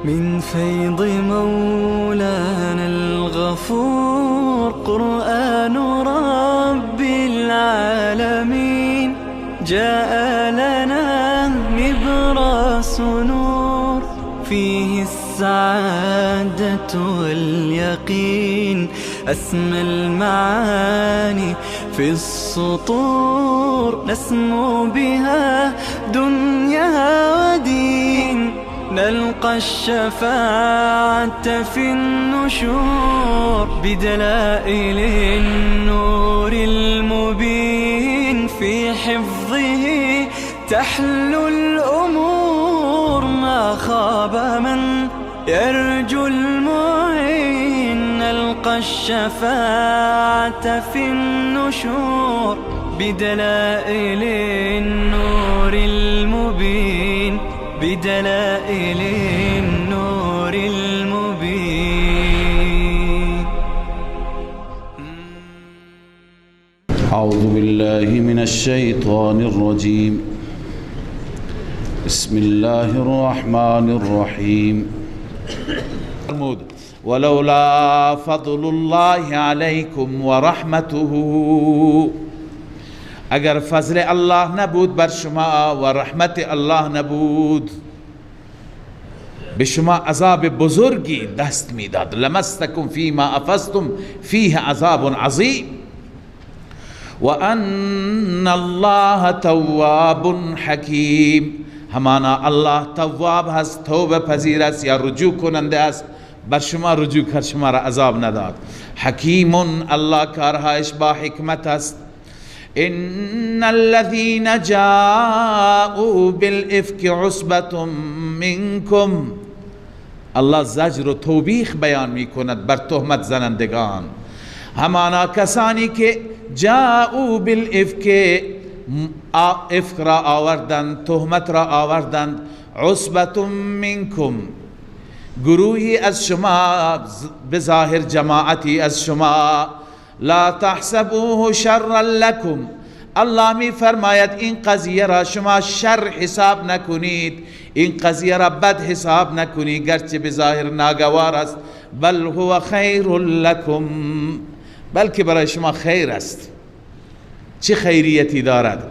من فيض مولانا الغفور قرآن رب العالمين جاء لنا نبراس نور فيه السعادة واليقين أسمى المعاني في السطور نسمو بها دنيا ودين نلقى الشفاعة في النشور بدلائل النور المبين في حفظه تحلو الأمور ما خاب من يرجو المعين نلقى الشفاعة في النشور بدلائل النور المبين بدلائل النور المبين. أعوذ بالله من الشيطان الرجيم. بسم الله الرحمن الرحيم. ولولا فضل الله عليكم ورحمته اگر فضل الله نبود بر شما و رحمت الله نبود به شما عذاب بزرگی دست میداد. لمستکم فیما افضتم فیه عذاب عظیم و ان الله تواب حکیم. همانا الله تواب هست، توبه پذیر است یا رجوع کننده است، بر شما رجوع کرد، شما را عذاب نداد. حکیم، الله کارهایش با حکمت است. ان الذين جاءوا بالافك عصبة منكم، الله زجر و توبیخ بیان می کند بر تهمت زنندگان. همانا کسانی که جاءوا بالافك، افک را آوردند، تهمت را آوردند، عصبة منكم، گروهی از شما، بظاهر جماعتی از شما. لا تحسبوه شرا لكم، الله می فرماید این قضیه را شما شر حساب نکنید، این قضیه را بد حساب نکنید گرچه بظاهر ناگوار است. بل هو خیر لكم، بلکه برای شما خیر است. چه خیریتی دارد؟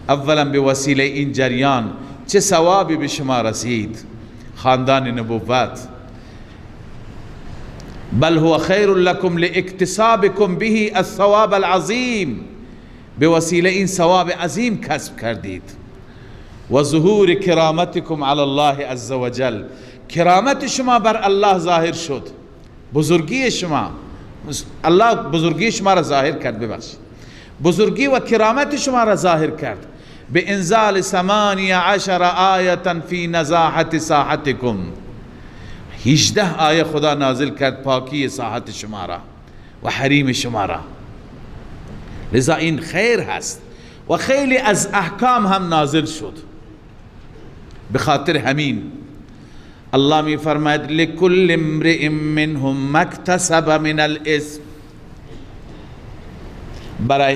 اولا به وسیله این جریان چه ثوابی به شما رسید، خاندان نبوت. بل هو خیر لكم لاکتسابكم به الثواب العظیم، به وسیله این ثواب عظیم کسب کردید. و ظهور کرامتكم علی الله عز وجل، کرامت شما بر الله ظاهر شد، بزرگی شما، الله بزرگی شما را ظاهر کرد، ببخشید بزرگی و کرامت شما را ظاهر کرد به انزال 18 آیه فی نزاحت ساحتكم. 18 آیه خدا نازل کرد پاکی ساحت شما را و حریم شما را. لذا این خیر هست و خیلی از احکام هم نازل شد. به خاطر همین الله می فرماید لکل امرئ منهم ما اکتسب من الاثم، برای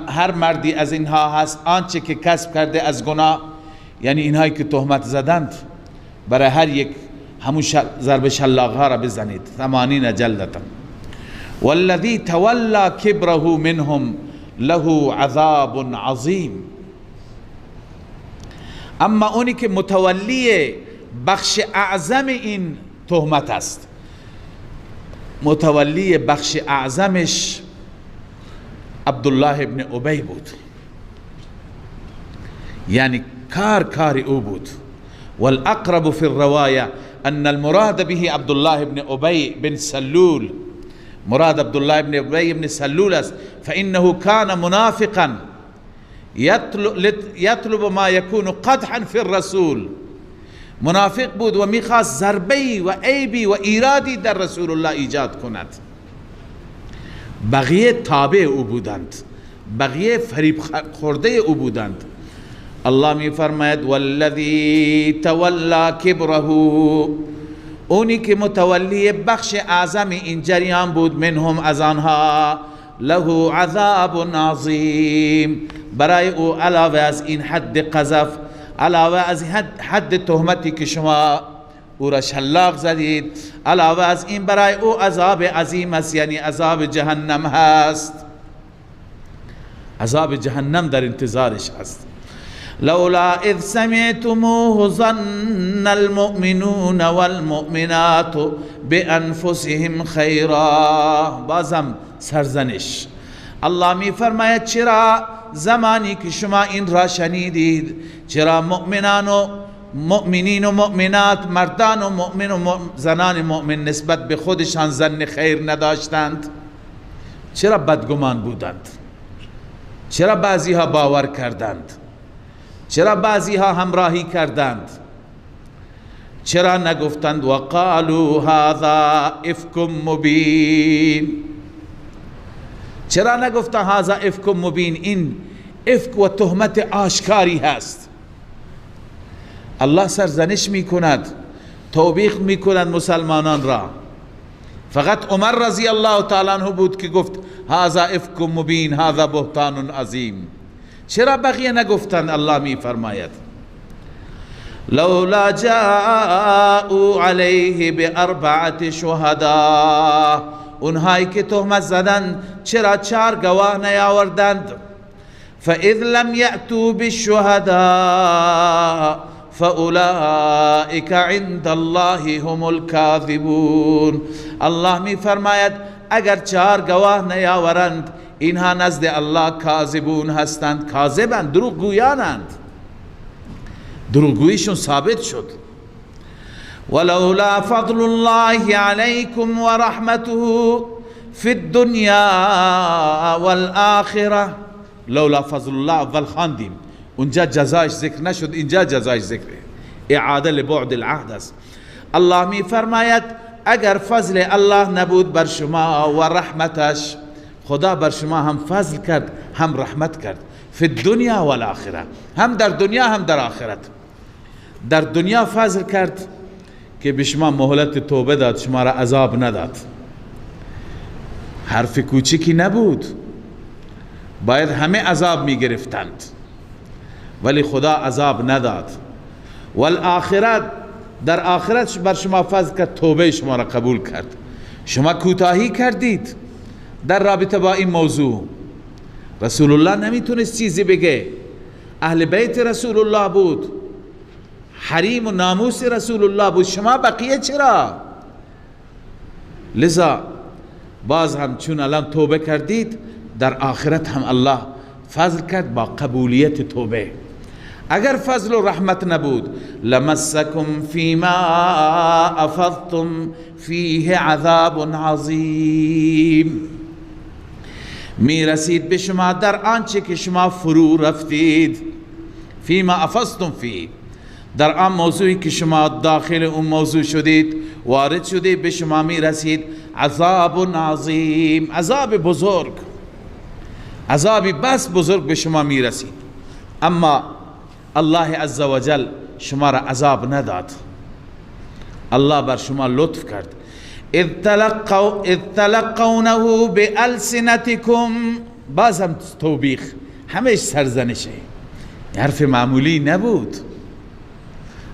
هر مردی از اینها هست آنچه که کسب کرده از گناه، یعنی اینهایی که تهمت زدند، برای هر یک همون ضرب شلاق ها را بزنید، 80 جلدتا. والذی تولی کبره منهم له عذاب عظیم، اما اونی که متولی بخش اعظم این تهمت است، متولی بخش اعظمش عبدالله ابن ابی بود، یعنی کار او بود. والاقرب في الرواية ان المراد به عبدالله بن ابی بن سلول، مراد عبدالله بن ابی بن سلول است. فانه كان منافقا يطلب ما يكون قدحا في الرسول، منافق بود و میخواست ضربه‌ای و عیبی و ایرادی در رسول الله ایجاد کند. بقیه تابع او بودند، بقیه فریب خورده او بودند. الله می فرماید والذی تولی کبره، اونی که متولی بخش اعظم این جریان بود، منهم از آنها، له عذاب عظیم، برای او علاوه از این حد قذف، علاوه از حد تهمتی که شما او را شلاق زدید. علاوه از این برای او عذاب عظیم است، یعنی عذاب جهنم هست. عذاب جهنم در انتظارش هست. لولا اذ سمعتموه ظن المؤمنون والمؤمنات بانفسهم خیرا. بازم سرزنش. الله می فرماید چرا زمانی که شما این را شنیدید، چرا مؤمنین و مؤمنات، مردان و مؤمن و زنان مؤمن نسبت به خودشان ظن خیر نداشتند؟ چرا بدگمان بودند؟ چرا بعضی ها باور کردند؟ چرا بعضی ها همراهی کردند؟ چرا نگفتند وقالوا هذا افک مبین؟ چرا نگفتند هذا افک مبین؟ این افک و تهمت آشکاری هست. الله سرزنش می کند، توبیخ می کند مسلمانان را. فقط عمر رضی الله تعالی عنه بود که گفت هذا افک مبین، هذا بهتان عظیم. چرا بقیه نگفتند؟ الله می فرماید لولا جاءوا علیه باربعه شهداء. اونهایی که تهمت زدند چرا 4 گواه نیاوردند؟ فاذ لم یأتوا بالشهداء فاولئک عند الله هم الكاذبون. الله می فرماید اگر 4 گواه نیاورند اینها نزد الله کاذبون هستند. کاذبند، دروغ گویانند، دروغگوییشون ثابت شد. ولولا فضل الله علیکم و رحمته فی الدنیا والآخرة. لولا فضل الله اول خواندیم، اونجا جزایش ذکر نشد، اینجا جزایش ذکر، اعاده لبعد العهد است. الله می فرماید اگر فضل الله نبود بر شما و رحمتش، خدا بر شما هم فضل کرد هم رحمت کرد، فی الدنیا والآخرة، هم در دنیا هم در آخرت. در دنیا فضل کرد که به شما مهلت توبه داد، شما را عذاب نداد. حرف کوچکی نبود، باید همه عذاب می گرفتند ولی خدا عذاب نداد. والآخرت، در آخرت بر شما فضل کرد، توبه شما را قبول کرد. شما کوتاهی کردید در رابطه با این موضوع. رسول الله نمیتونست چیزی بگه، اهل بیت رسول الله بود، حریم و ناموس رسول الله بود، شما بقیه چرا؟ لذا باز هم چون الان توبه کردید، در آخرت هم الله فضل کرد با قبولیت توبه. اگر فضل و رحمت نبود لمسکم فیما افضتم فیه عذاب عظیم. می رسید به شما در آنچه که شما فرو رفتید. فیما افضتم فیه، در آن موضوعی که شما داخل اون موضوع شدید، وارد شدید، به شما می رسید عذاب عظیم، عذاب بزرگ، عذابی بس بزرگ به شما می رسید. اما الله عزوجل شما را عذاب نداد، الله بر شما لطف کرد. اذ تلقونه بألسنتكم، باز هم توبیخ، همش سرزنشه، حرف معمولی نبود.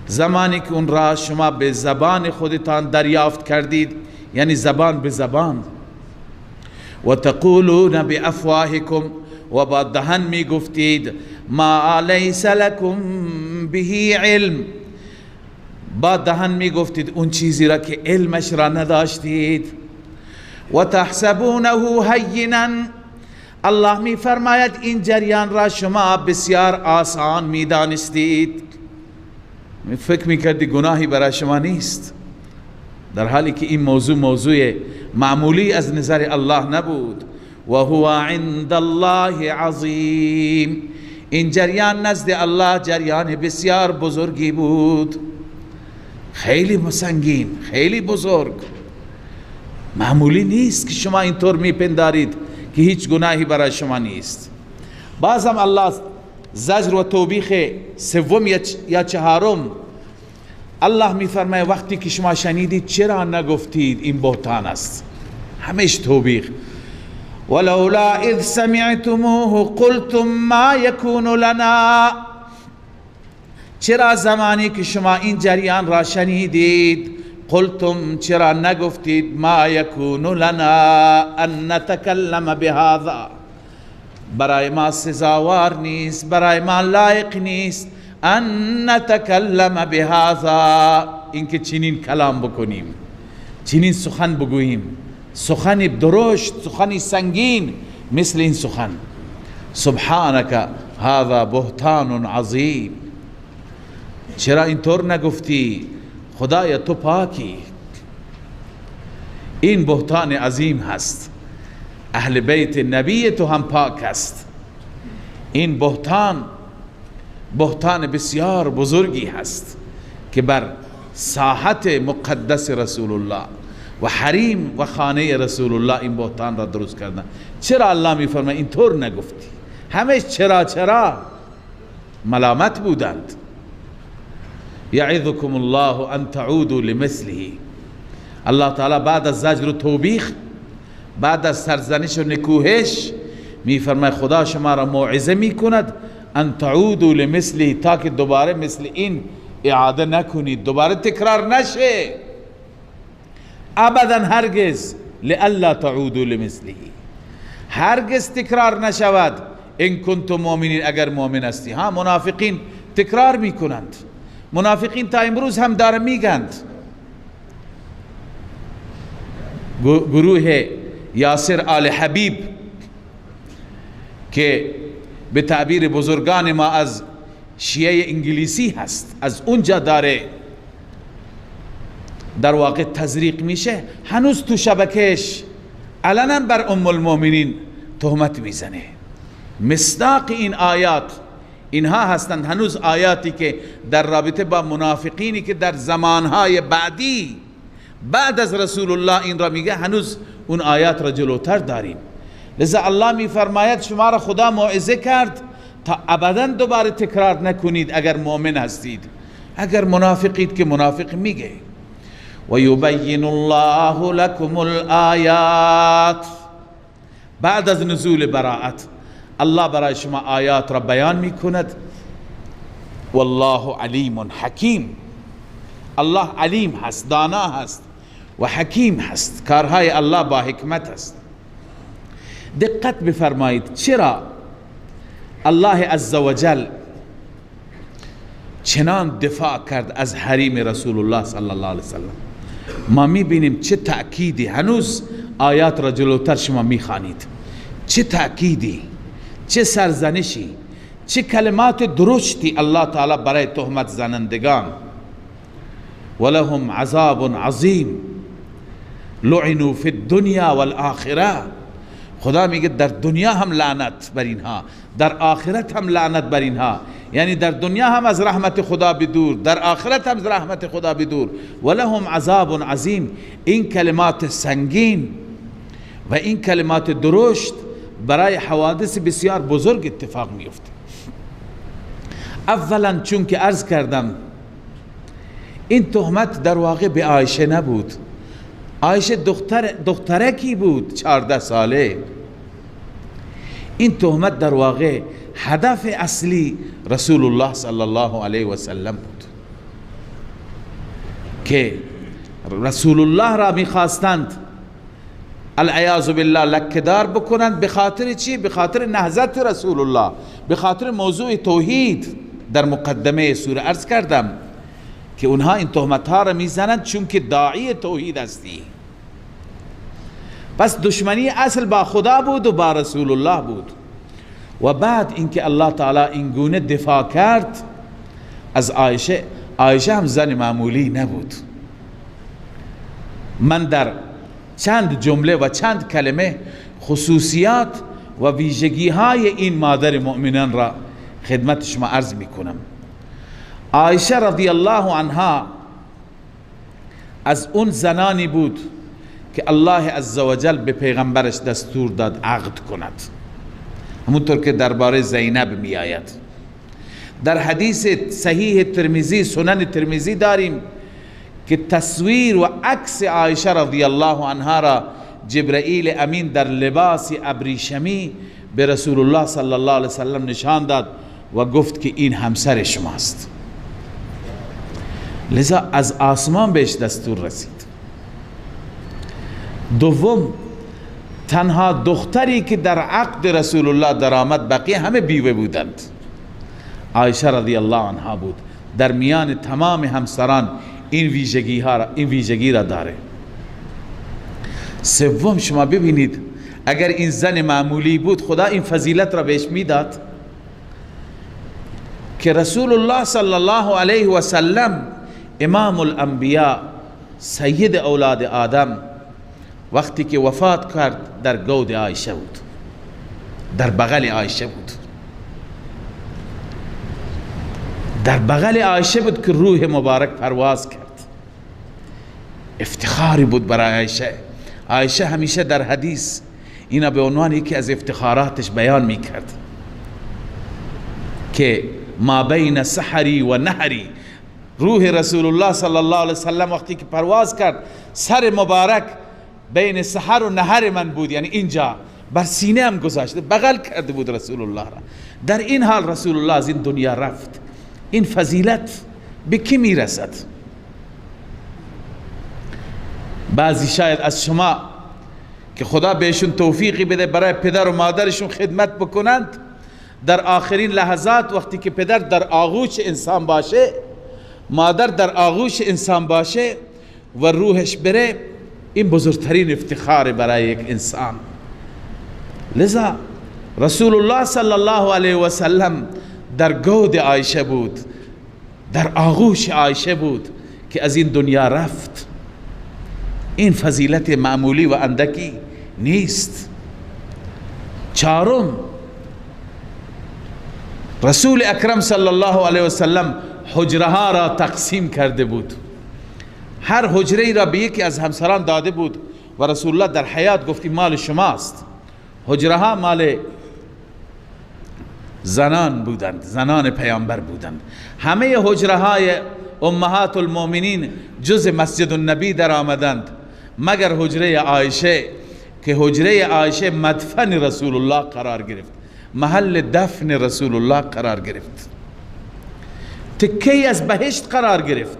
زمانی که اون را شما به زبان خودتان دریافت کردید، یعنی زبان به زبان، و تقولون بافواهکم، و با دهن می گفتید ما لیس لکم به علم، با دهن می گفتید اون چیزی را که علمش را نداشتید. و تحسبونه هینا، الله می فرماید این جریان را شما بسیار آسان می دانستید، فکر می کردی گناهی برای شما نیست، در حالی که این موضوع معمولی از نظر الله نبود. و هو عند الله عظیم، این جریان نزد الله جریان بسیار بزرگی بود، خیلی سنگین، خیلی بزرگ، معمولی نیست که شما اینطور میپندارید که هیچ گناهی برای شما نیست. بازم الله زجر و توبیخ سوم یا چهارم، الله میفرماید وقتی که شما شنیدید چرا نگفتید این بهتان است؟ همیش توبیخ. ولولا اذ سمعتموه قلتم ما يكون لنا، چرا زمانی که شما این جریان را شنیدید قلتم چرا نگفتید ما یکون لنا ان نتکلم بهذا، برای ما سزاوار نیست، برای ما لایق نیست ان نتکلم بهذا، اینکه چنین کلام بکنیم، چنین سخن بگوییم، سخنی درشت، سخنی سنگین مثل این سخن. سبحانك هذا بهتان عظیم، چرا اینطور نگفتی؟ خدایا تو پاکی، این بهتان عظیم هست. اهل بیت نبی تو هم پاک است. این بهتان بسیار بزرگی هست که بر ساحت مقدس رسول الله و حریم و خانه رسول الله این بهتان را درست کردن. چرا الله می فرماید اینطور نگفتی؟ همش چرا ملامت بودند. یعظکم الله ان تعودوا لمثله، الله تعالی بعد از زجر و توبیخ، بعد از سرزنش و نکوهش می فرماید خدا شما را موعظه می کند ان تعودوا لمثله، تا که دوباره مثل این اعاده نکنید، دوباره تکرار نشه ابدا، هرگز. لئلا تعودوا لمثله، هرگز تکرار نشود. ان کنتم مؤمنین، اگر مؤمن هستی. ها، منافقین تکرار میکنند، منافقین تا امروز هم دارن میگند. گروه یاسر آل حبیب که به تعبیر بزرگان ما از شیعه انگلیسی هست، از اونجا داره در واقع تزریق میشه، هنوز تو شبکش علنا بر ام المؤمنین تهمت میزنه. مصداق این آیات اینها هستند، هنوز آیاتی که در رابطه با منافقینی که در زمانهای بعدی بعد از رسول الله این را میگه، هنوز اون آیات را جلوتر داریم. لذا الله میفرماید شما را خدا موعظه کرد تا ابدا دوباره تکرار نکنید اگر مؤمن هستید. اگر منافقید که منافق میگه و یبین الله لكم الآیات، بعد از نزول براءت الله برای شما آیات را بیان میکند. والله علیم حکیم، الله علیم هست، دانا هست و حکیم هست، کارهای الله با حکمت است. دقت بفرمایید چرا الله عزوجل چنان دفاع کرد از حریم رسول الله صلی الله علیه وسلم. ما میبینیم چه تأکیدی، هنوز آیات را جلوتر شما میخوانید، چه تأکیدی، چه سرزنشی، چه کلمات درشتی الله تعالی برای تهمت زنندگان. ولهم عذاب عظیم لعنوا فی الدنیا والآخرة، خدا میگه در دنیا هم لعنت بر اینها، در آخرت هم لعنت بر اینها، یعنی در دنیا هم از رحمت خدا بدور، در آخرت هم از رحمت خدا بدور. ولهم عذاب عظیم، این کلمات سنگین و این کلمات درشت برای حوادث بسیار بزرگ اتفاق میفته. اولا چون که عرض کردم این تهمت در واقع به عایشه نبود، عایشه دخترکی بود 14 ساله. این تهمت در واقع هدف اصلی رسول الله صلی الله علیه و سلم بود که رسول الله را میخواستند العیاذ بالله لکه‌دار بکنند. به خاطر چی؟ به خاطر نهضت رسول الله، به خاطر موضوع توحید. در مقدمه سوره عرض کردم که اونها این تهمت ها را میزنند چون که داعی توحید هستی. پس دشمنی اصل با خدا بود و با رسول الله بود. و بعد اینکه الله تعالی این گونه دفاع کرد از عایشه، عایشه هم زن معمولی نبود. من در چند جمله و چند کلمه خصوصیات و ویژگی های این مادر مؤمنان را خدمت شما عرض می کنم. عایشه رضی الله عنها از اون زنانی بود که الله عزوجل به پیغمبرش دستور داد عقد کند، همونطور که درباره زینب می آید. در حدیث صحیح ترمذی، سنن ترمذی داریم که تصویر و عکس عایشه رضی الله عنها را جبرئیل امین در لباس ابریشمی به رسول الله صلی الله علیه وسلم نشان داد و گفت که این همسر شماست. لذا از آسمان بهش دستور رسید. دوم، تنها دختری که در عقد رسول الله درآمد، بقیه همه بیوه بودند، عایشه رضی الله عنها بود. در میان تمام همسران این ویژگی را داره. سوم، شما ببینید اگر این زن معمولی بود خدا این فضیلت را بهش میداد که رسول الله صلی الله علیه و سلم امام الانبیاء سید اولاد آدم وقتی که وفات کرد در گود عایشه بود، در بغل عایشه بود، در بغل عایشه بود که روح مبارک پرواز کرد. افتخاری بود برای عایشه. عایشه همیشه در حدیث اینا به عنوان یکی از افتخاراتش بیان میکرد که ما بین سحری و نهری، روح رسول الله صلی الله علیه وسلم وقتی که پرواز کرد سر مبارک بین سحر و نهر من بود، یعنی اینجا بر سینه هم گذاشته، بغل کرده بود رسول الله را. در این حال رسول الله از این دنیا رفت. این فضیلت به کی میرسد؟ بعضی شاید از شما که خدا بهشون توفیقی بده برای پدر و مادرشون خدمت بکنند، در آخرین لحظات وقتی که پدر در آغوش انسان باشه، مادر در آغوش انسان باشه و روحش بره، این بزرگترین افتخار برای یک انسان. لذا رسول الله صلی الله علیه و سلم در گود عایشه بود، در آغوش عایشه بود که از این دنیا رفت. این فضیلت معمولی و اندکی نیست. چهارم، رسول اکرم صلی الله علیه و سلم حجره ها را تقسیم کرده بود. هر حجره را به یکی از همسران داده بود و رسول الله در حیات گفتی مال شماست. حجره ها مال زنان بودند، زنان پیامبر بودند. همه حجره های امهات المؤمنین جز مسجد النبی در آمدند مگر حجره عایشه که حجره عایشه مدفن رسول الله قرار گرفت، محل دفن رسول الله قرار گرفت، تکی از بهشت قرار گرفت.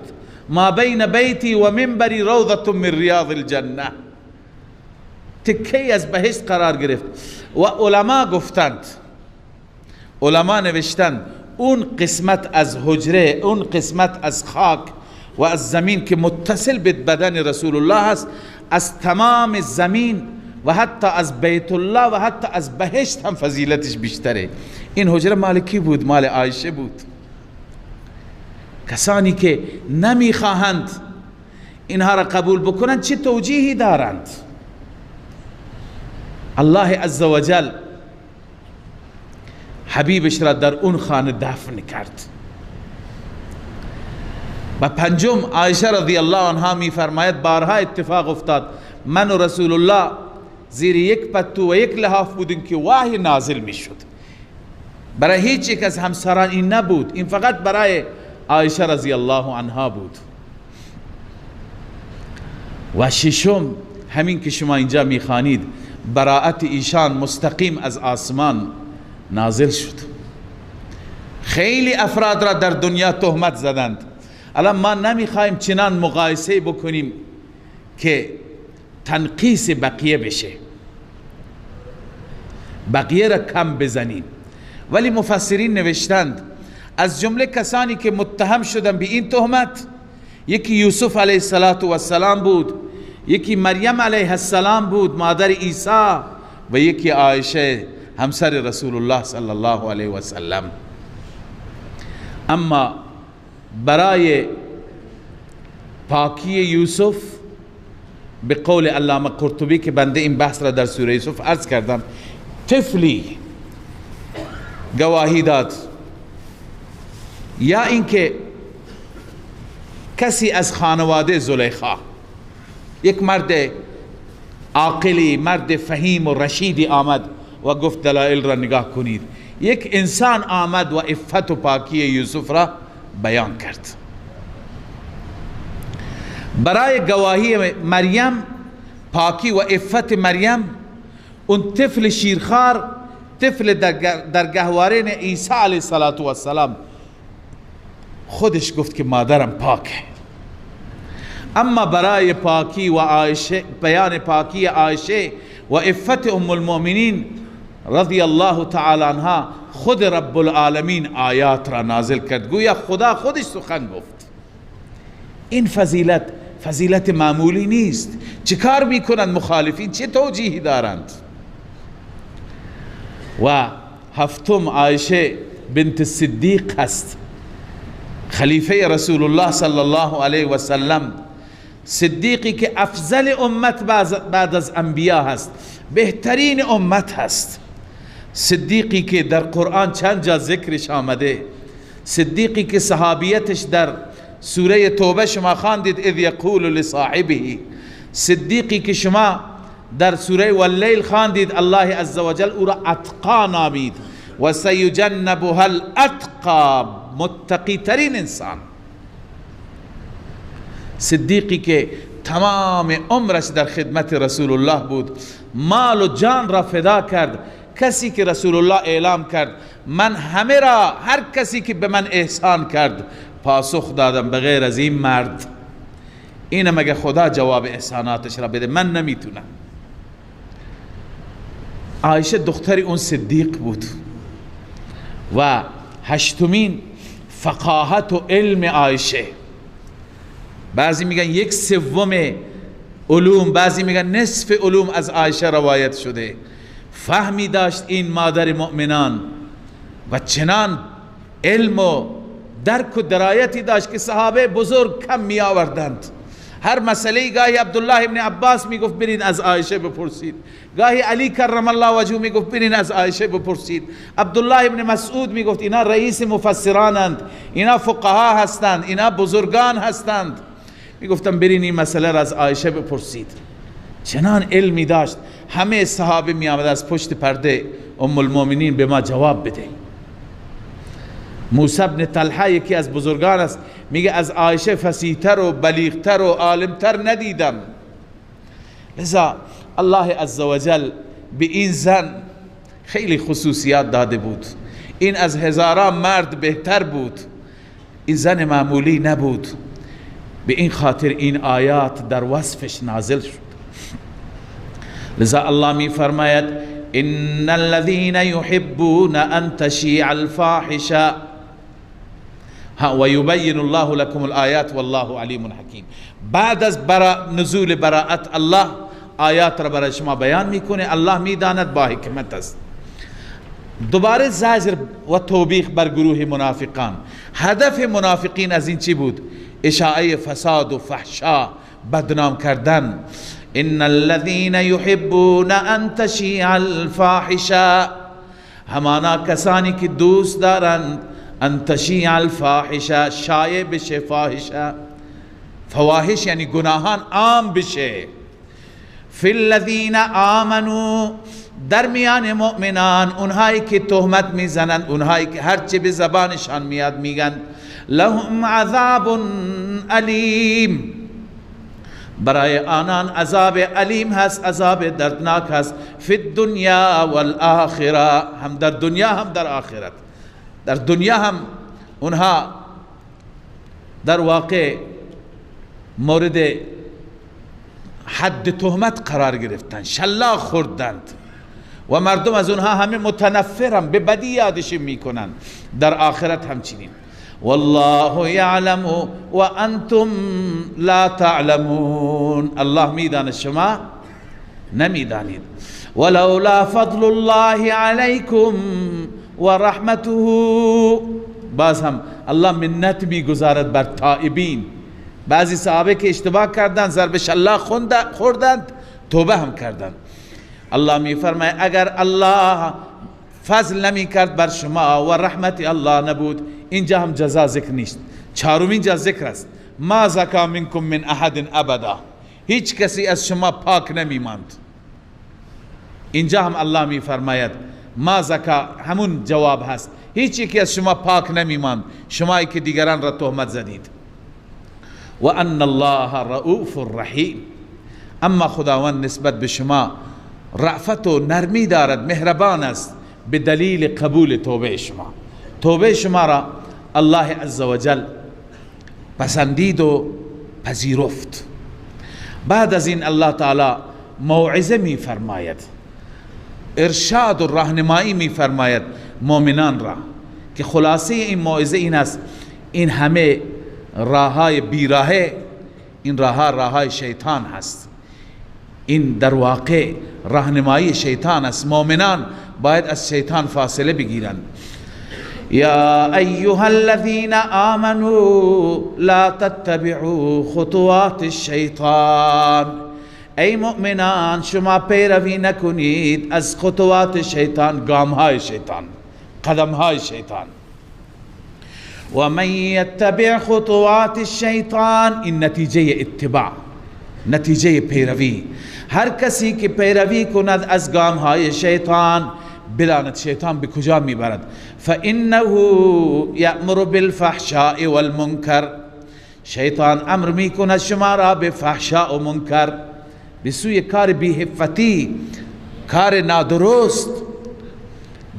ما بین بیتی و منبری روضة من ریاض الجنه، تکی از بهشت قرار گرفت. و علما گفتند، علما نوشتند اون قسمت از حجره، اون قسمت از خاک و از زمین که متصل به بدن رسول الله است، از تمام زمین و حتی از بیت الله و حتی از بهشت هم فضیلتش بیشتره. این حجره مال کی بود؟ مال عایشه بود. کسانی که نمیخواهند اینها را قبول بکنند چه توجیهی دارند؟ الله عزوجل حبیبش را در اون خانه دفن کرد. و پنجم، عایشه رضی الله عنها می فرماید بارها اتفاق افتاد من و رسول الله زیر یک پتو و یک لحاف بودیم که وحی نازل می شد. برای هیچ یک از همسران این نبود، این فقط برای عایشه رضی الله عنها بود. و ششم، همین که شما اینجا می خوانید، براءت ایشان مستقیم از آسمان نازل شد. خیلی افراد را در دنیا تهمت زدند. الان ما نمیخوایم چنان مقایسه بکنیم که تنقیص بقیه بشه، بقیه را کم بزنیم، ولی مفسرین نوشتند از جمله کسانی که متهم شدن به این تهمت یکی یوسف علیه السلام بود، یکی مریم علیه السلام بود مادر عیسی، و یکی عایشه همسر رسول الله صلی الله علیه و سلم. اما برای پاکی یوسف به قول علامه قرطبی که بنده این بحث را در سوره یوسف عرض کردم، طفلی گواهی داد، یا اینکه کسی از خانواده زلیخا، یک مرد عاقلی، مرد فهیم و رشیدی آمد و گفت دلائل را نگاه کنید. یک انسان آمد و عفت و پاکی یوسف را بیان کرد. برای گواهی مریم، پاکی و عفت مریم، اون طفل شیرخوار، طفل در گهوارین عیسی علیه السلام خودش گفت که مادرم پاکه. اما برای پاکی و عایشه، بیان پاکی عایشه و عفت ام المؤمنین رضی الله تعالی عنها، خود رب العالمین آیات را نازل کرد، گویا خدا خودش سخن گفت. این فضیلت معمولی نیست. چه کار میکنند مخالفین؟ چه توجیهی دارند؟ و هفتم عایشه بنت صدیق هست، خلیفه رسول الله صلی الله علیه و سلم، صدیقی که افضل امت بعد از انبیا هست، بهترین امت هست، صدیقی که در قرآن چند جا ذکرش آمده، صدیقی که صحابیتش در سوره توبه شما خواندید، اذ یقول لصاحبه، صدیقی که شما در سوره واللیل خواندید الله عزوجل او را اتقا نامید و سیجنبها الاتقا، متقی ترین انسان، صدیقی که تمام عمرش در خدمت رسول الله بود، مال و جان را فدا کرد، کسی که رسول الله اعلام کرد من همه را، هر کسی که به من احسان کرد پاسخ دادم بغیر از این مرد. اینه مگه خدا جواب احساناتش را بده؟ من نمیتونم. عایشه دختری اون صدیق بود. و هشتمین فقاهت و علم عایشه، بعضی میگن 1/3 علوم، بعضی میگن نصف علوم از عایشه روایت شده. فهمی داشت این مادر مؤمنان و چنان علم و درک و درایتی داشت که صحابه بزرگ کم می آوردند. هر مسئله گاهی عبدالله ابن عباس می گفت برید از عایشه بپرسید، گاهی علی کرم الله وجهه می گفت برید از عایشه بپرسید، عبدالله ابن مسعود می گفت اینا رئیس مفسرانند، اینا فقها هستند، اینا بزرگان هستند، می گفتم برید این مسئله را از عایشه بپرسید. چنان علمی داشت. همه صحابه می آمد از پشت پرده ام المؤمنین به ما جواب بده. موسی بن طلحه یکی از بزرگان است، میگه از عایشه فصیح‌تر و بلیغتر و عالمتر ندیدم. لذا الله عزوجل به این زن خیلی خصوصیات داده بود. این از هزاران مرد بهتر بود، این زن معمولی نبود. به این خاطر این آیات در وصفش نازل شد. لذا الله می فرماید ان الذين يحبون ان تشيع الفاحشه و یبین الله لكم الآیات والله علیم حکیم. بعد از نزول براءت الله آیات را برای شما بیان میکنه. الله میداند با حکمت است. دوباره زجر و توبیخ بر گروه منافقان. هدف منافقین از این چی بود؟ اشاعه فساد و فحشا، بدنام کردن. ان الذين يحبون ان تشيع الفاحشه، همانا کسانی که دوست دارند ان تشیع الفاحشه، شایع بشه فاحشه، فواحش یعنی گناهان عام بشه. فی الذین آمنوا، در میان مؤمنان، اونهایی که تهمت میزنند، اونهایی که هرچه به زبانشان میاد میگن لهم عذاب علیم، برای آنان عذاب علیم هست، عذاب دردناک هست. فی الدنیا والآخره، هم در دنیا هم در آخرت. در دنیا هم اونها در واقع مورد حد تهمت قرار گرفتن، شلاق خوردند و مردم از اونها همه متنفرن، به بدی یادش میکنن. در آخرت همچنین. والله یعلم و انتم لا تعلمون، الله میداند شما نمیدانید. ولولا فضل الله علیکم و رحمته، باز هم الله منت میگذارد بر تائبین. بعضی صحابه که اشتباه کردند، ضرب شلاق خوردند، توبه هم کردند. الله میفرماید اگر الله فضل نمی کرد بر شما و رحمت الله نبود، اینجا هم جزا ذکر نیست. چهارمین جا ذکر است، ما زکا منکم من احد ابدا، هیچ کسی از شما پاک نمی ماند. اینجا هم الله می فرماید ما زکا همون جواب هست، هیچ یکی از شما پاک نمی ماند، شمایی که دیگران را تهمت زدید. و ان الله رؤوف رحیم، اما خداوند نسبت به شما رأفت و نرمی دارد، مهربان است، به دلیل قبول توبه شما. توبه شما را الله عزوجل پسندید و پذیرفت. بعد از این الله تعالی موعظه می فرماید، ارشاد و راهنمایی می فرماید مؤمنان را که خلاصه این موعظه این است: این همه راههای بیراهه، این راههای شیطان هست، این در واقع راهنمایی شیطان است. مؤمنان باید از شیطان فاصله بگیرند. یا ایها الذین آمنوا لا تتبعوا خطوات الشیطان، ای مؤمنان شما پیروی نکنید از خطوات شیطان، گامهای شیطان، قدمهای شیطان. و من یتبع خطوات الشیطان، این نتیجه اتباع، نتیجه پیروی. هر کسی که پیروی کند از گامهای شیطان، بلاند شیطان به کجا میبرد؟ فانه یأمر بالفحشاء والمنکر، شیطان امر میکند شما را به فحشاء و منکر، به سوی کار بی‌حفتی، کار نادرست.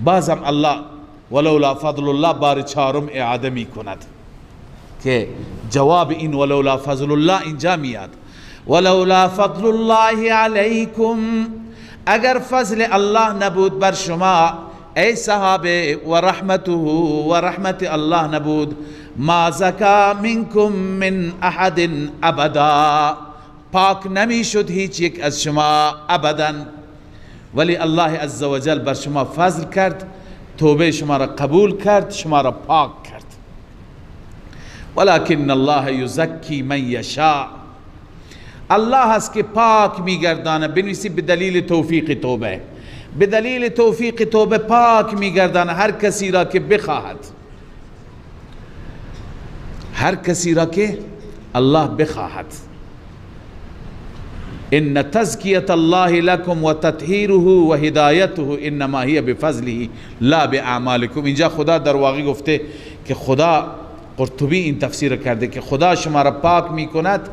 بازم الله ولولا فضل الله بار چهارم اعاده میکند که جواب این ولولا فضل الله اینجا میاد. ولولا فضل الله علیکم، اگر فضل الله نبود بر شما ای صحابه، و رحمته و رحمت الله نبود، ما زکا منکم من احد ابدا، پاک نمی شد هیچ یک از شما ابدا. ولی الله عزوجل بر شما فضل کرد، توبه شما را قبول کرد، شما را پاک کرد. ولکن الله یزکی من یشاء، الله هست که پاک میگردانه. بنویسی به دلیل توفیق توبه، به دلیل توفیق توبه پاک میگردانه هر کسی را که بخواهد، هر کسی را که الله بخواهد. ان تزکیة الله لكم و تطهیره و هدایته انما هی بفضله لا باعمالکم. اینجا خدا در واقع گفته که خدا، قرطبی این تفسیر کرده که خدا شما را پاک میکند،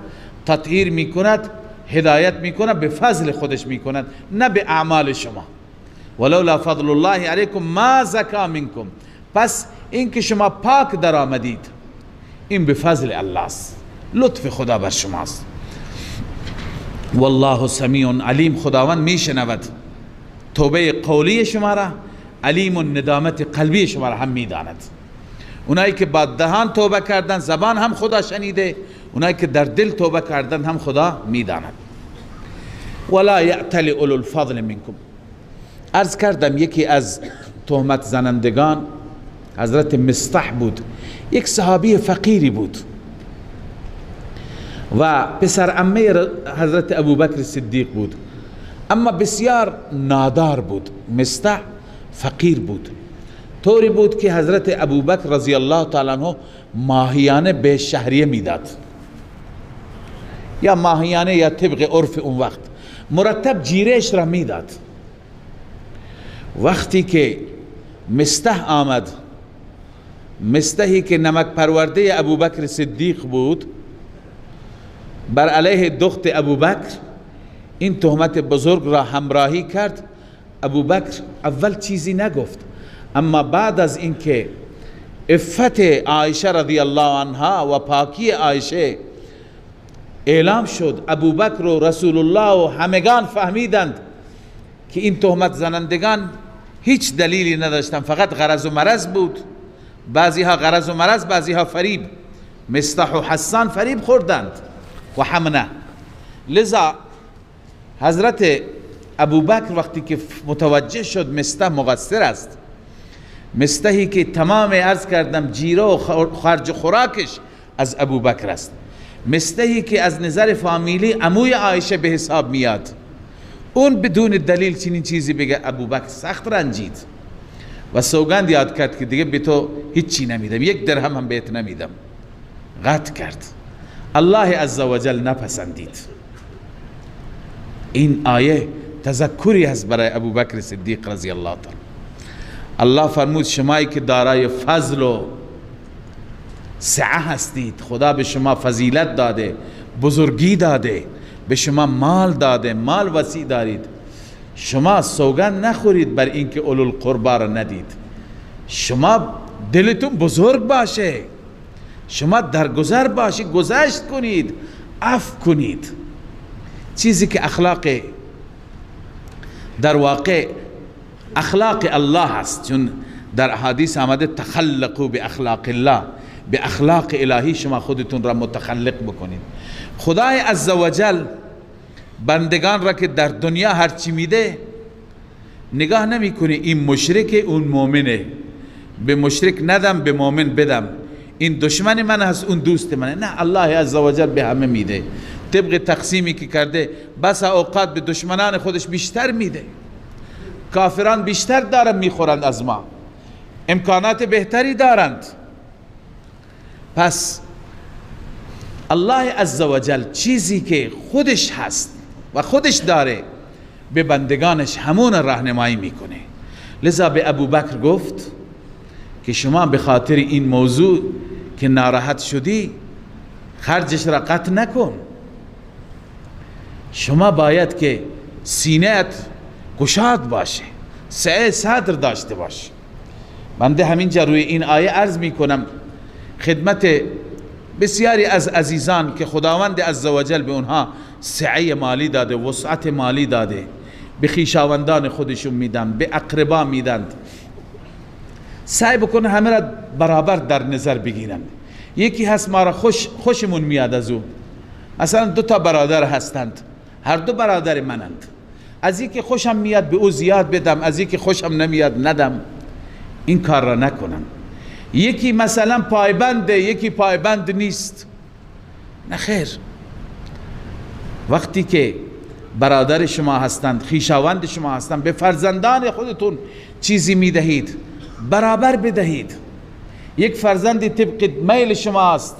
تطهیر میکند، هدایت میکند، به فضل خودش میکند، نه به اعمال شما. ولولا فضل الله علیکم ما زکا منکم، پس این که شما پاک در آمدید این به فضل الله است، لطف خدا بر شماست. والله سمیع علیم، خداوند میشنود توبه قولی شما را، علیم و ندامت قلبی شما را هم میداند. اونایی که با دهان توبه کردن زبان هم خدا شنیده، اونایی که در دل توبه کردن هم خدا میداند. ولا یأتل اولو الفضل منکم، عرض کردم یکی از تهمت زنندگان حضرت مصطح بود، یک صحابی فقیری بود و پسر عمه حضرت ابوبکر صدیق بود، اما بسیار نادار بود. مصطح فقیر بود، طوری بود که حضرت ابوبکر رضی الله تعالی عنه ماهیانه به شهریه میداد، یا ماهیانه یا طبق عرف اون وقت مرتب جیرهش را میداد. وقتی که مصطح آمد، مصطحی که نمک پرورده ابوبکر صدیق بود، بر علیه دخت ابوبکر این تهمت بزرگ را همراهی کرد. ابوبکر اول چیزی نگفت، اما بعد از اینکه عفت عایشه رضی الله عنها و پاکی عایشه اعلام شد، ابوبکر و رسول الله و همگان فهمیدند که این تهمت زنندگان هیچ دلیلی نداشتن، فقط غرض و مرض بود. بعضی ها غرض و مرض، بعضی ها فریب. مصطح و حسان فریب خوردند و حمنه. لذا حضرت ابوبکر وقتی که متوجه شد مصطح مقصر است، مصطحی که تمام عرض کردم جیره و خرج خوراکش از ابوبکر است، مصطحی که از نظر فامیلی عموی عایشه به حساب میاد، اون بدون دلیل چنین چیزی بگه، ابوبکر سخت رنجید و سوگند یاد کرد که دیگه به تو هیچی نمیدم، یک درهم هم بهت نمیدم. قطع کرد. الله عزوجل نپسندید. این آیه تذکری هست برای ابوبکر صدیق رضی الله تعالی. الله فرمود شمایی که دارای فضل و سعه هستید، خدا به شما فضیلت داده، بزرگی داده، به شما مال داده، مال وسیع دارید، شما سوگند نخورید بر اینکه اولو القربا را ندید. شما دلتون بزرگ باشه، شما درگذر باشید، گذشت کنید، عفو کنید. چیزی که اخلاق در واقع اخلاق الله هست، چون در حدیث آمده تخلقوا به اخلاق الله، به اخلاق الهی شما خودتون را متخلق بکنید. خدای عزوجل بندگان را که در دنیا هرچی میده نگاه نمیکنه این مشرک اون مؤمنه، به مشرک ندم به مؤمن بدم، این دشمن من هست اون دوست منه. نه، الله عزوجل به همه میده طبق تقسیمی که کرده. بس اوقات به دشمنان خودش بیشتر میده. کافران بیشتر دارن میخورند از ما، امکانات بهتری دارند. پس الله عزوجل چیزی که خودش هست و خودش داره به بندگانش همون راهنمایی میکنه. لذا به ابوبکر گفت که شما به خاطر این موضوع که ناراحت شدی خرجش را قطع نکن. شما باید که سینه‌ات گشاد باشه، سعه صدر داشته باشه. بنده همینجا روی این آیه عرض میکنم خدمت بسیاری از عزیزان که خداوند عزوجل به اونها سعه مالی داده، وسعت مالی داده، به خویشاوندان خودشون میدن، به اقربا میدن، سعی بکنه همه را برابر در نظر بگیرن. یکی هست ما را خوشمون میاد از او، مثلا 2 تا برادر هستند، هر 2 برادر منند، از یکی خوشم میاد به او زیاد بدم، از یکی خوشم نمیاد ندم. این کار را نکنم. یکی مثلا پایبنده، یکی پایبند نیست، نه خیر. وقتی که برادر شما هستند، خویشاوند شما هستند، به فرزندان خودتون چیزی میدهید برابر بدهید. یک فرزندی طبق میل شماست،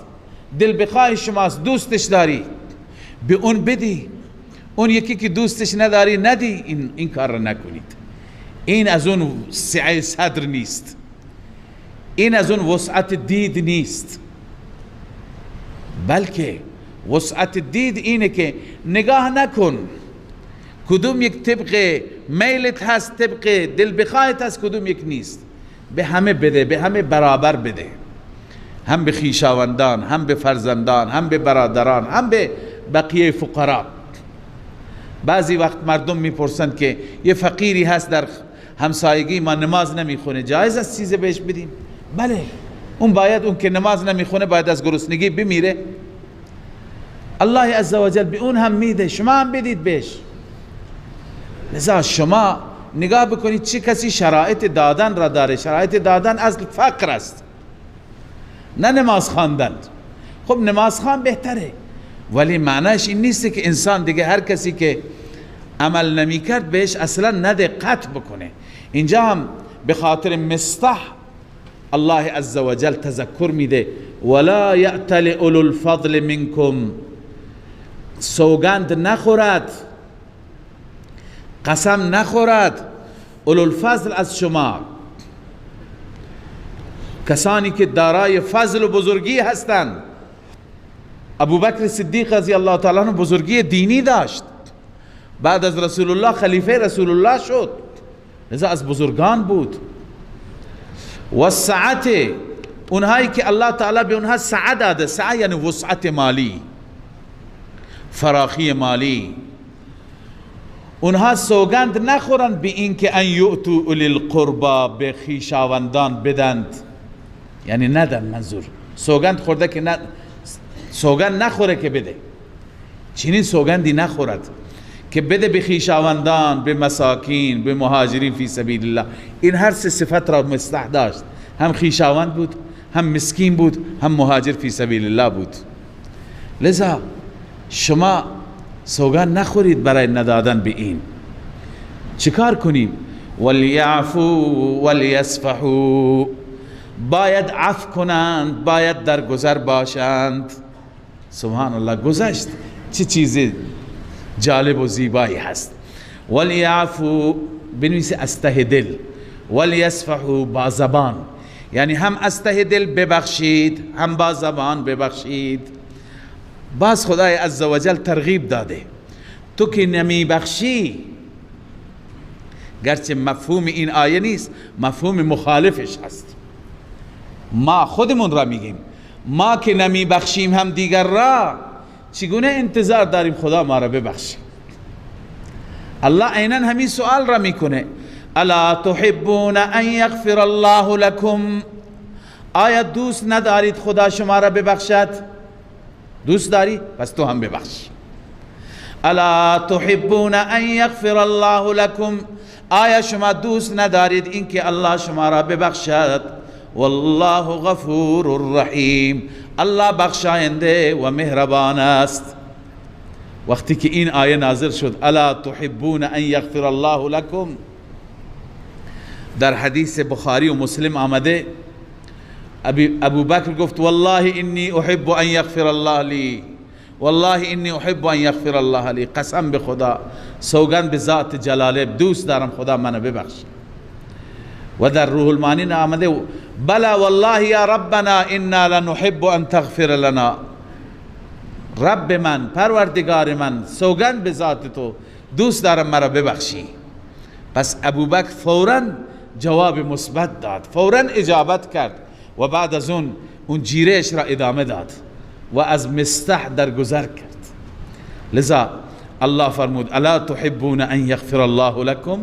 دل بخواه شماست، دوستش داری، به اون بدی. اون یکی که دوستش نداری ندی. این کار را نکنید. این از اون سعه صدر نیست، این از اون وسعت دید نیست، بلکه وسعت دید اینه که نگاه نکن کدوم یک طبق میلت هست، طبق دل بخواهت هست، کدوم یک نیست. به همه بده، به همه برابر بده، هم به خویشاوندان، هم به فرزندان، هم به برادران، هم به بقیه فقرا. بعضی وقت مردم میپرسند که یه فقیری هست در همسایگی ما نماز نمیخونه، جایز است چیز بهش بدیم؟ بله، اون باید، اون که نماز نمیخونه باید از گرسنگی بمیره. الله عزوجل به اون هم میده، شما هم بدید بهش. لذا شما نگاه بکنید چه کسی شرایط دادن را داره. شرایط دادن از فقر است، نه نماز خواندن. خب نماز خوان بهتره، ولی معناش این نیست که انسان دیگه هر کسی که عمل نمی کرد بهش اصلا نده، قطع بکنه. اینجا هم به خاطر مصطح الله عزوجل تذکر میده ولا یأتل اولو الفضل منکم، سوگند نخورد، قسم نخورد اولو الفضل از شما، کسانی که دارای فضل و بزرگی هستند. ابوبکر صدیق رضی الله تعالی عنه بزرگی دینی داشت، بعد از رسول الله خلیفه رسول الله شد، لذا از بزرگان بود. و سعت، اونهایی که الله تعالی به اونها سعه داده، سعه یعنی وسعت مالی، فراخی مالی، اونها سوگند نخورند به این که ان یؤتوا اولی القربا، به خویشاوندان بدند، یعنی ندن. منظور سوگند خورده که سوگند نخوره که بده، چنین سوگندی نخورد که بده به خویشاوندان، به مساکین، به مهاجرین فی سبیل الله. این هر 3 صفت را مصلح داشت، هم خویشاوند بود، هم مسکین بود، هم مهاجر فی سبیل الله بود. لذا شما سوگند نخورید برای ندادن به این. چیکار کنیم؟ ولیعفو ولیصفحوا، باید عفو کنند، باید در گذر باشند. سبحان الله، گذشت چه چیز جالب و زیبایی هست. ولیعفو بنویس استه دل، ولیصفحوا با زبان، یعنی هم استه دل ببخشید، هم با زبان ببخشید. باز خدای عزوجل ترغیب داده، تو که نمی بخشی، گرچه مفهوم این آیه نیست، مفهوم مخالفش هست. ما خودمون را میگیم، ما که نمی بخشیم هم دیگر را، چگونه انتظار داریم خدا ما را ببخشه؟ الله عیناً همین سوال را میکنه الا تحبون ان یغفر الله لكم، آیا دوست ندارید خدا شما را ببخشد؟ دوست داری؟ پس تو هم ببخش. الا تحبون ان یغفر الله لكم، آیا شما دوست ندارید اینکه الله شما را ببخشد؟ والله غفور رحیم، الله بخشاینده و مهربان است. وقتی که این آیه نازل شد الا تحبون ان یغفر الله لكم، در حدیث بخاری و مسلم آمده ابو بکر گفت والله انی احب ان یغفر الله لی، والله انی احب ان یغفر الله لی، قسم به خدا، سوگند به ذات جلاله، دوست دارم خدا منو ببخش. و در روح المانی آمده بلا والله یا ربنا انا لنحب ان تغفر لنا، رب من، پروردگار من، سوگند به ذات تو، دوست دارم مرا ببخشی. پس ابوبکر فوراً جواب مثبت داد، فوراً اجابت کرد و بعد از اون جیرش را ادامه داد و از مستح درگذر کرد. لذا الله فرمود الا تحبون ان یغفر الله لكم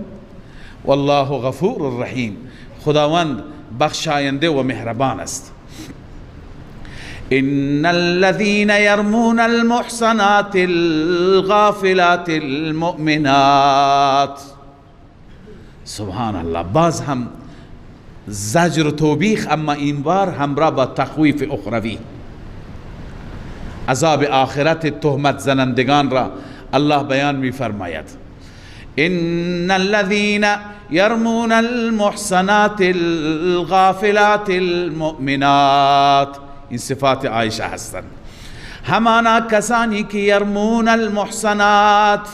والله غفور رحیم، خداوند بخشاینده و مهربان است. ان الذين يرمون المحصنات الغافلات المؤمنات، سبحان الله، باز هم زجر و توبیخ، اما این بار همراه با تخویف اخروی. عذاب آخرت تهمت زنندگان را الله بیان می فرماید. ان الذين يرمون المحصنات الغافلات المؤمنات، این صفات عایشه هستند. همانا کسانی که یرمون المحصنات،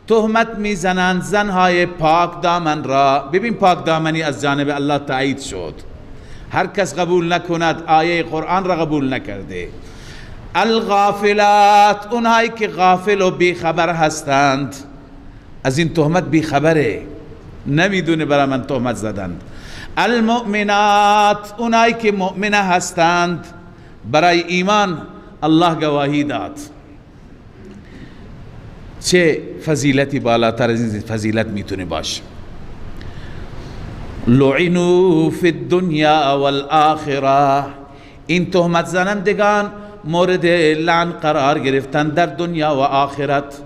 تهمت میزنند زنهای پاک دامن را. ببین پاک دامنی از جانب الله تایید شد، هر کس قبول نکند آیه قرآن را قبول نکرده. الغافلات، اونهایی که غافل و بیخبر هستند، از این تهمت بیخبره، نمیدونه برای من تهمت زدند. المؤمنات، اونهایی که مؤمنه هستند، برای ایمان الله گواهی داد. چه فضیلتی بالاتر از این فضیلت میتونه باشه؟ لعنوا فی الدنیا والآخرة، این تهمت زنندگان مورد لعن قرار گرفتن در دنیا و آخرت.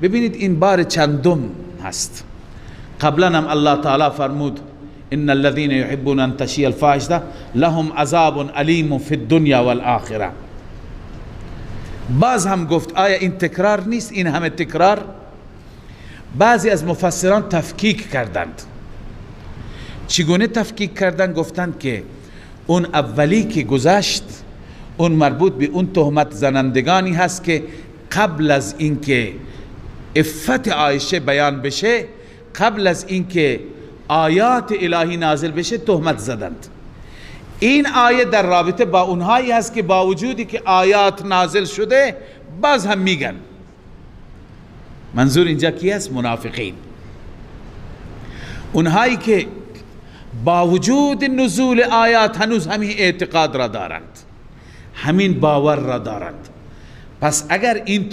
ببینید این بار چندم هست. قبلا هم الله تعالی فرمود ان الذين يحبون ان تشيع الفاحشه لهم عذاب علیم فی الدنیا والآخرة. باز هم گفت آیا این تکرار نیست؟ این همه تکرار. بعضی از مفسران تفکیک کردند. چگونه تفکیک کردند؟ گفتند که اون اولی که گذشت اون مربوط به اون تهمت زنندگانی هست که قبل از اینکه عفت عایشه بیان بشه، قبل از اینکه آیات الهی نازل بشه تهمت زدند. این آیه در رابطه با اونهایی هست که با وجودی که آیات نازل شده باز هم میگن. منظور اینجا کی است؟ منافقین. اونهایی که با وجود نزول آیات هنوز همین اعتقاد را دارند، همین باور را دارند. پس اگر این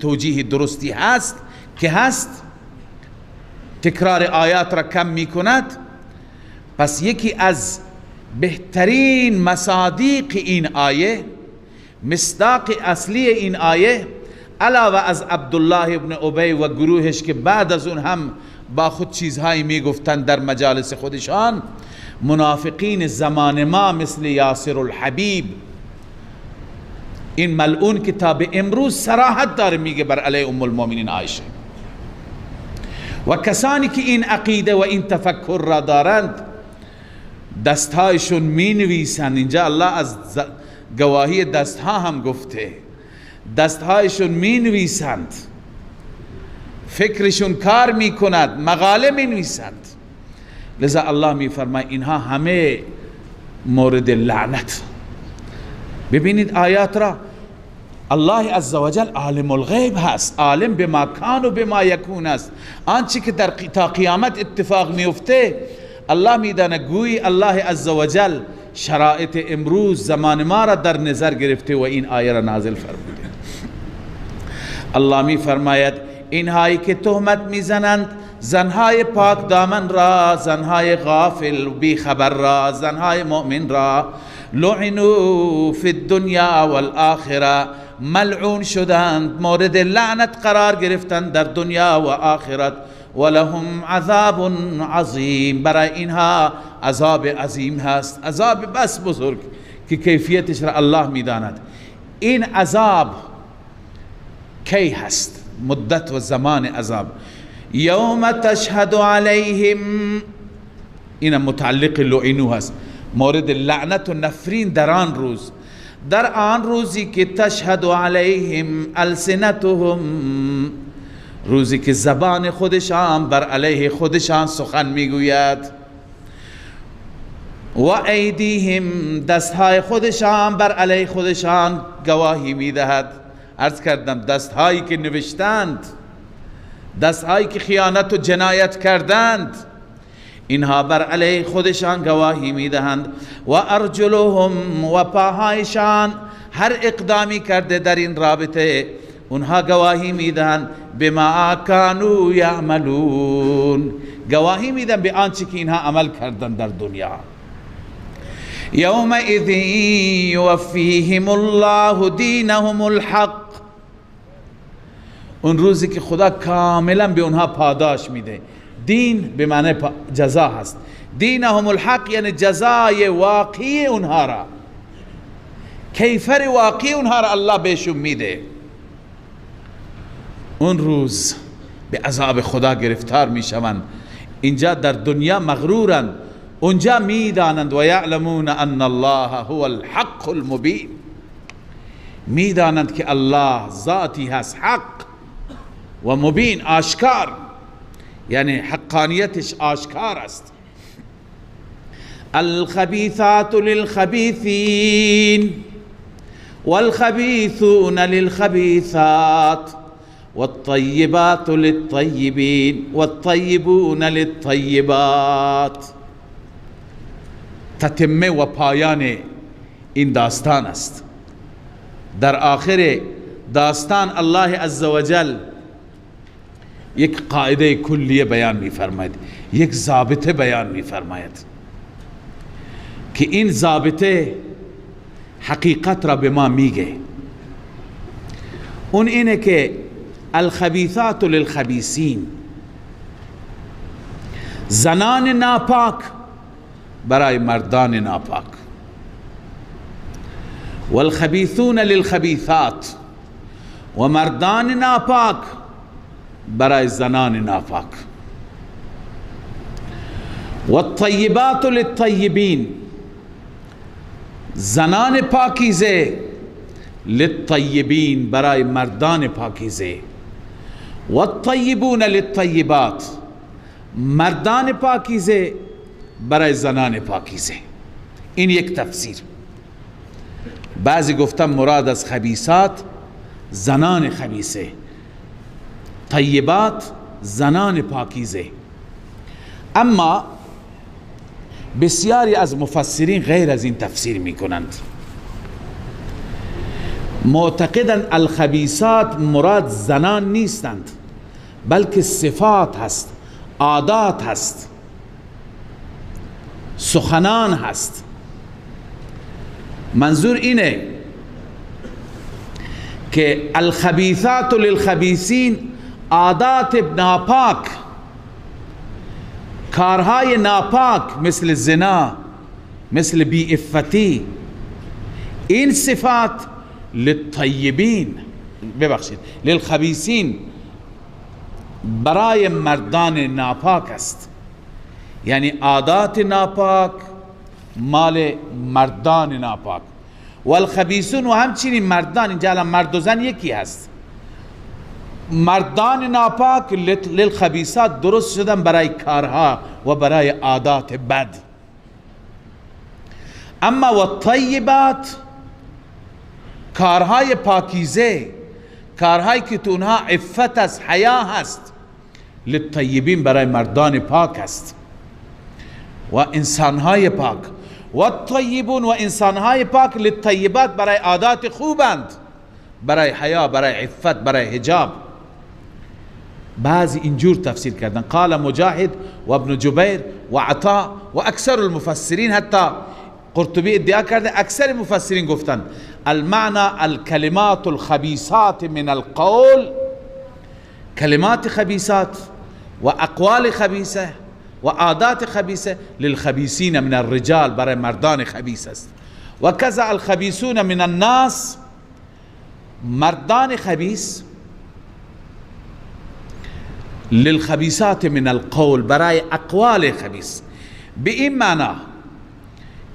توجیه درستی هست که هست، تکرار آیات را کم می کند، پس یکی از بهترین مصادیق این آیه، مصداق اصلی این آیه، علاوه از عبدالله ابن ابی و گروهش که بعد از اون هم با خود چیزهایی می گفتن در مجالس خودشان، منافقین زمان ما مثل یاسر الحبیب، این ملعون کتاب امروز صراحت داره میگه بر علیه ام المؤمنین عایشه، و کسانی که این عقیده و این تفکر را دارند دستهایشون می نویسند. اینجا الله از گواهی دستها هم گفته، دستهایشون می نویسند، فکرشون کار می کند، مقاله می نویسند. لذا الله می فرماید اینها همه مورد لعنت. ببینید آیات را، الله عزوجل عالم الغیب هست، عالم بما کان و بما یکون است. آنچه که تا قیامت اتفاق میفته الله میدانه. گویی الله عزوجل شرایط امروز زمان ما را در نظر گرفته و این آیه را نازل فرموده. الله می فرماید اینهایی که تهمت میزنند زنهای پاک دامن را، زنهای غافل بی خبر را، زنهای مؤمن را، لعنوا فی الدنیا والآخره، ملعون شدند، مورد لعنت قرار گرفتند در دنیا و آخرت. ولهم عذاب عظیم، برای اینها عذاب عظیم هست، عذاب بس بزرگ که کیفیتش را الله میداند. این عذاب کی هست؟ مدت و زمان عذاب. یوم تشهد علیهم، این متعلق لعنو هست، مورد لعنت و نفرین در آن روز، در آن روزی که تشهد علیهم السنتهم، روزی که زبان خودشان بر علیه خودشان سخن میگوید، و ایدیهم، دستهای خودشان بر علیه خودشان گواهی میدهد. عرض کردم دستهایی که نوشتند، دستهایی که خیانت و جنایت کردند، اینها بر علیه خودشان گواهی میدهند. و ارجلهم، و پاهایشان هر اقدامی کرده در این رابطه اونها گواهی میدهند. بما کانوا یعملون، گواهی میدن به آنچه که اینها عمل کردن در دنیا. یومئذ یوفیهم الله دینهم الحق، اون روزی که خدا کاملا به اونها پاداش میده. دین به معنی جزا هست، دینهم الحق یعنی جزای واقعی اونها را، کیفر واقعی اونها را الله بهشون میده. اون روز به عذاب خدا گرفتار میشوند. اینجا در دنیا مغرورند، اونجا میدانند و یعلمون ان الله هو الحق المبین، میدانند که الله ذاتی هست حق و مبین، آشکار، یعنی حقانیتش آشکار است. الخبیثات للخبیثین والخبیثون للخبیثات والطیبات للطیبین والطیبون للطیبات. تتمه و پایان این داستان است. در آخر داستان الله عزوجل یک قاعده کلیه بیان می فرماید، یک ضابطه بیان می فرماید که این ضابطه حقیقت را به ما میگه. اون اینه که الخبیثات للخبیثین، زنان ناپاک برای مردان ناپاک، والخبیثون للخبیثات، و مردان ناپاک برای زنان ناپاک، والطیبات للطیبین، زنان پاکیزه للطیبین برای مردان پاکیزه، والطیبون للطیبات، مردان پاکیزه برای زنان پاکیزه. این یک تفسیر. بعضی گفتن مراد از خبیثات زنان خبیثه، طیبات زنان پاکیزه. اما بسیاری از مفسرین غیر از این تفسیر می کنند، معتقدند الخبیثات مراد زنان نیستند، بلکه صفات هست، عادات هست، سخنان هست. منظور اینه که الخبیثات للخبیثین، عادات ناپاک، کارهای ناپاک مثل زنا، مثل بی‌عفتی، این صفات للطیبین، ببخشید للخبیثین، برای مردان ناپاک است. یعنی عادات ناپاک مال مردان ناپاک. والخبیثون، و همچنین مردان، اینجا الان مرد و زن یکی هست، مردان ناپاک للخبیثات درست شدن برای کارها و برای عادات بد. اما والطیبات، کارهای پاکیزه، کارهایی که تو اونها عفت از حیا هست، للطیبین برای مردان پاک است و انسانهای پاک. و الطیبون، و انسانهای پاک للطیبات برای عادات خوبند، برای حیا، برای عفت، برای حجاب. بعضی اینجور تفسیر کردن. قال مجاهد و ابن جبیر و عطا و اکثر المفسرین، حتی قرطبی ادعا کرده اکثر مفسرین گفتن المعنى الكلمات الخبيثات من القول، کلمات خبیثات و اقوال خبیثه و عادات خبیثه للخبیثین من الرجال، برای مردان خبیث است. و کذا الخبیثون من الناس، مردان خبیث للخبیثات من القول، برای اقوال خبیث. به این معنا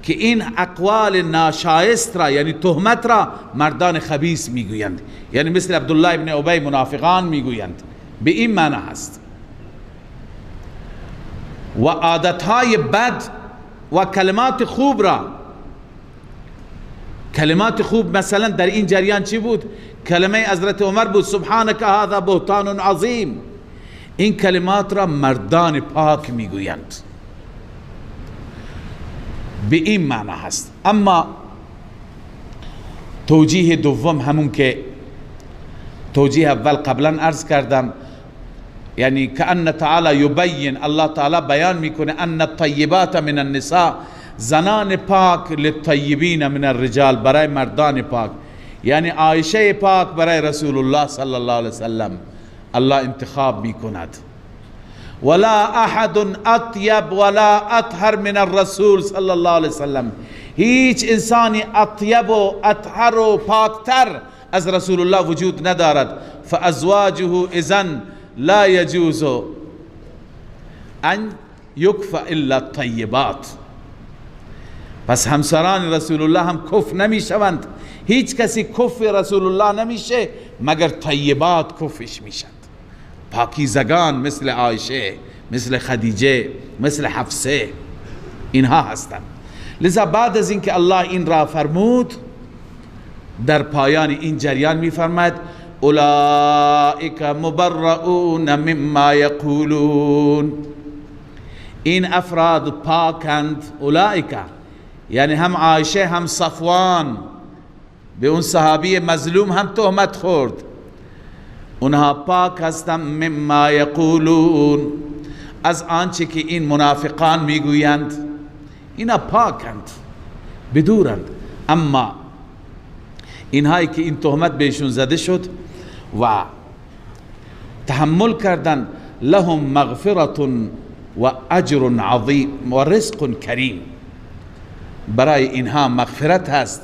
که این اقوال ناشایست را، یعنی تهمت را، مردان خبیث میگویند، یعنی مثل عبدالله ابن ابی منافقان میگویند. به این معنا هست. و عادتهای بد و کلمات خوب را، کلمات خوب مثلا در این جریان چی بود؟ کلمه حضرت عمر بود سبحانك هذا بهتان عظیم. این کلمات را مردان پاک میگویند. به این معنی هست. اما توجیه دوم، همون که توجیه اول قبلا عرض کردم، یعنی کأن تعالی یبین، الله تعالی بیان میکنه ان الطیبات من النساء، زنان پاک للطیبین من الرجال، برای مردان پاک، یعنی عایشه پاک برای رسول الله صلی الله علیه وسلم الله انتخاب میکند. ولا احد اطیب ولا اطهر من الرسول صلی الله علیه وسلم، هیچ انسانی اطیب و اطهر و پاکتر از رسول الله وجود ندارد. فازواجه اذن لا يجوز ان یکفى الا الطیبات، پس همسران رسول الله هم کف نمیشوند. هیچ کسی کف رسول الله نمیشه مگر طیبات کفش میشند، پاکیزگان مثل عایشه، مثل خدیجه، مثل حفصه، اینها هستند. لذا بعد از اینکه الله این را فرمود، در پایان این جریان میفرماید اولئک مبرؤون مما یقولون، این افراد پاکند. اولئک یعنی هم عایشه هم صفوان، به اون صحابی مظلوم هم تهمت خورد، اونها پاک هستند. مما یقولون، از آنچه که این منافقان میگویند، اینا پاکند، بدورند. اما اینهایی که این تهمت بهشون زده شد و تحمل کردن، لهم مغفرت و اجر عظیم و رزق کریم، برای اینها مغفرت هست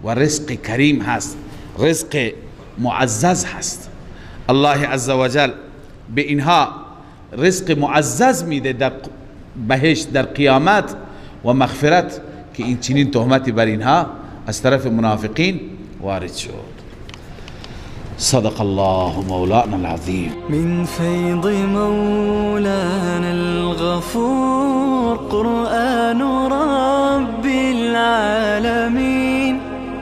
و رزق کریم هست، رزق معزز هست. الله عزوجل به اینها رزق معزز میده در بهشت، در قیامت، و مغفرت، که این چنین تهمتی بر اینها از طرف منافقین وارد شد. صدق الله مولانا العظيم. من فيض مولانا الغفور قرآن رب العالمين،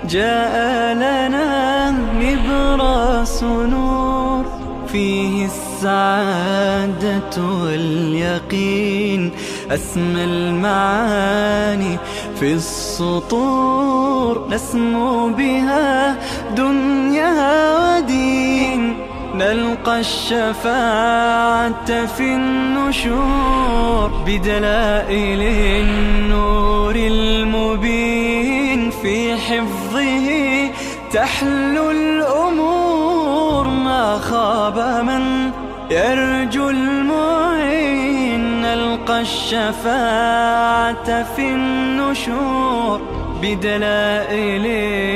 جاء لنا نبراس نور فيه السعادة واليقين، أسمى المعاني في السطور، نسمو بها دنيا ودين، نلقى الشفاعة في النشور بدلائل النور المبين، في حفظه تحلو الأمور، ما خاب من يرجو المعين، نلقى الشفاعة في النشور بدلائل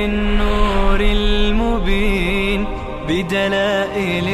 النور المبين، بدلائل